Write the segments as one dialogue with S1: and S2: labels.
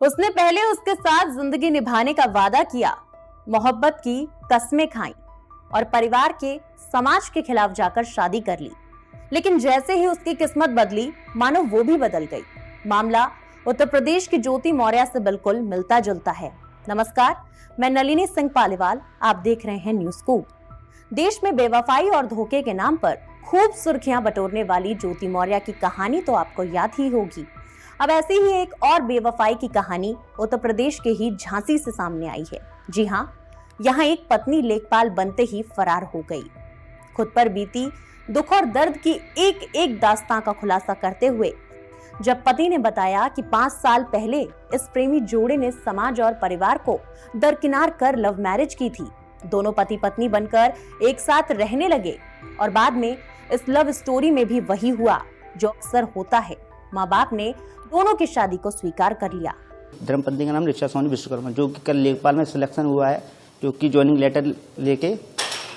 S1: उसने पहले उसके साथ जिंदगी निभाने का वादा किया, मोहब्बत की कस्में खाई और परिवार के समाज के खिलाफ जाकर शादी कर ली। लेकिन जैसे ही उसकी किस्मत बदली, मानो वो भी बदल गई। मामला उत्तर प्रदेश की ज्योति मौर्य से बिल्कुल मिलता जुलता है। नमस्कार, मैं नलिनी सिंह पालीवाल, आप देख रहे हैं न्यूज स्कूप। देश में बेवफाई और धोखे के नाम पर खूब सुर्खियां बटोरने वाली ज्योति मौर्य की कहानी तो आपको याद ही होगी। अब ऐसी ही एक और बेवफाई की कहानी उत्तर प्रदेश के ही झांसी से सामने आई है। जी हाँ, यहाँ एक पत्नी लेखपाल बनते ही फरार हो गई। खुद पर बीती दुख और दर्द की एक एक दास्तां का खुलासा करते हुए जब पति ने बताया कि 5 साल पहले इस प्रेमी जोड़े ने समाज और परिवार को दरकिनार कर लव मैरिज की थी। दोनों पति पत्नी बनकर एक साथ रहने लगे और बाद में इस लव स्टोरी में भी वही हुआ जो अक्सर होता है। माँ बाप ने दोनों की शादी को स्वीकार कर लिया।
S2: धर्मपत्नी का नाम ऋचा सोनी विश्वकर्मा, जो कि कल लेखपाल में सिलेक्शन हुआ है, जो कि ज्वाइनिंग लेटर लेके,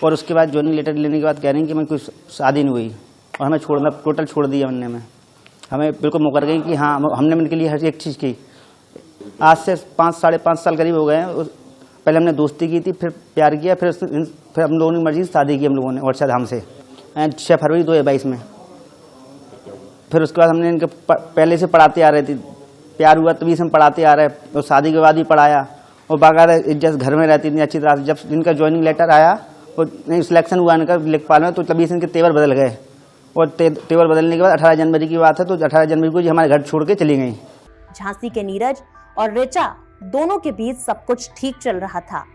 S2: और उसके बाद ज्वाइनिंग लेटर लेने के बाद कह रहे हैं कि मैं कुछ शादी नहीं हुई और हमें छोड़ना टोटल छोड़ दिया। बनने में हमें बिल्कुल मुकर गई कि हाँ, हमने उनके लिए हर एक चीज़ की। आज से साढ़े 5 साल करीब हो गए हैं। पहले हमने दोस्ती की थी, फिर प्यार किया, फिर हम लोगों ने मर्जी शादी की हम लोगों ने वर्षा धाम से 6 फरवरी 2022 में। फिर उसके बाद हमने इनके पहले से पढ़ाते आ रहे थे, प्यार हुआ तभी से हम पढ़ाते आ रहे हैं, और शादी के बाद भी पढ़ाया और बाकायदा इज्जत घर में रहती थी अच्छी तरह से। जब इनका ज्वाइनिंग लेटर आया और सिलेक्शन हुआ इनका लेखपाल में, तो तभी से इनके तेवर बदल गए। और तेवर बदलने के बाद 18 जनवरी की बात है, तो 18 जनवरी को हमारे घर छोड़ के चली गई।
S1: झांसी के नीरज और ऋचा दोनों के बीच सब कुछ ठीक चल रहा था,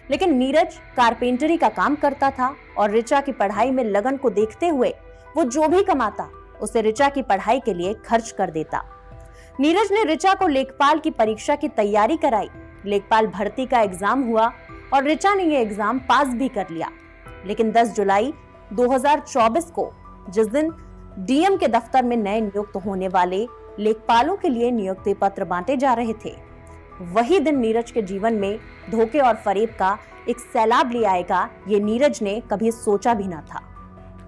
S1: लेकिन नीरज कारपेंटरी का काम करता था और ऋचा की पढ़ाई में लगन को देखते हुए वो जो भी कमाता उसे ऋचा की पढ़ाई के लिए खर्च कर देता। नीरज ने ऋचा को लेखपाल की परीक्षा की तैयारी कराई। लेखपाल भर्ती का एग्जाम हुआ और ऋचा ने यह एग्जाम पास भी कर लिया। लेकिन 10 जुलाई 2024 को, जिस दिन डीएम के दफ्तर में नए नियुक्त होने वाले लेखपालों के लिए नियुक्ति पत्र बांटे जा रहे थे, वही दिन नीरज के जीवन में धोखे और फरेब का एक सैलाब ले आएगा, ये नीरज ने कभी सोचा भी ना था।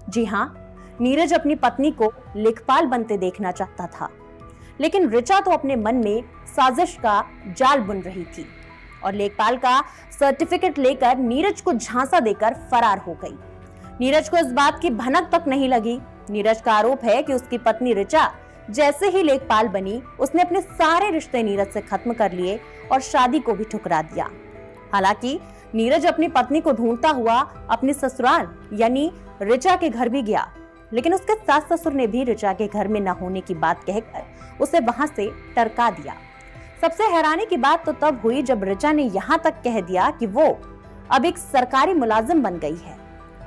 S1: जी हाँ, नीरज अपनी पत्नी को लेखपाल बनते देखना चाहता था, लेकिन ऋचा तो अपने मन में साजिश का जाल बुन रही थी और लेखपाल का सर्टिफिकेट लेकर नीरज को झांसा देकर फरार हो गई। नीरज को इस बात की भनक तक नहीं लगी। नीरज का आरोप है कि उसकी पत्नी ऋचा जैसे ही लेखपाल बनी, उसने अपने सारे रिश्ते नीरज से खत्म कर लिए और शादी को भी ठुकरा दिया। हालांकि नीरज अपनी पत्नी को ढूंढता हुआ अपने ससुराल यानी ऋचा के घर भी गया, लेकिन उसके सास ससुर ने भी ऋचा के घर में न होने की बात कहकर उसे वहां से टरका दिया। सबसे हैरानी की बात तो तब हुई जब ऋचा ने यहाँ तक कह दिया कि वो अब एक सरकारी मुलाजिम बन गई है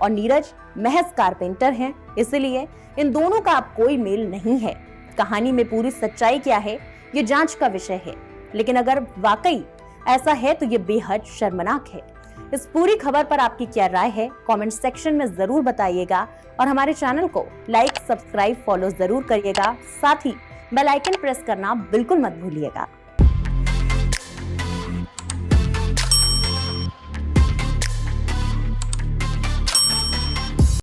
S1: और नीरज महज कारपेंटर हैं, इसलिए इन दोनों का अब कोई मेल नहीं है। कहानी में पूरी सच्चाई क्या है, ये जांच का विषय है, लेकिन अगर वाकई ऐसा है तो ये बेहद शर्मनाक है। इस पूरी खबर पर आपकी क्या राय है, कमेंट सेक्शन में जरूर बताइएगा और हमारे चैनल को लाइक, सब्सक्राइब, फॉलो जरूर करिएगा। साथ ही बेल आइकन प्रेस करना बिल्कुल मत भूलिएगा।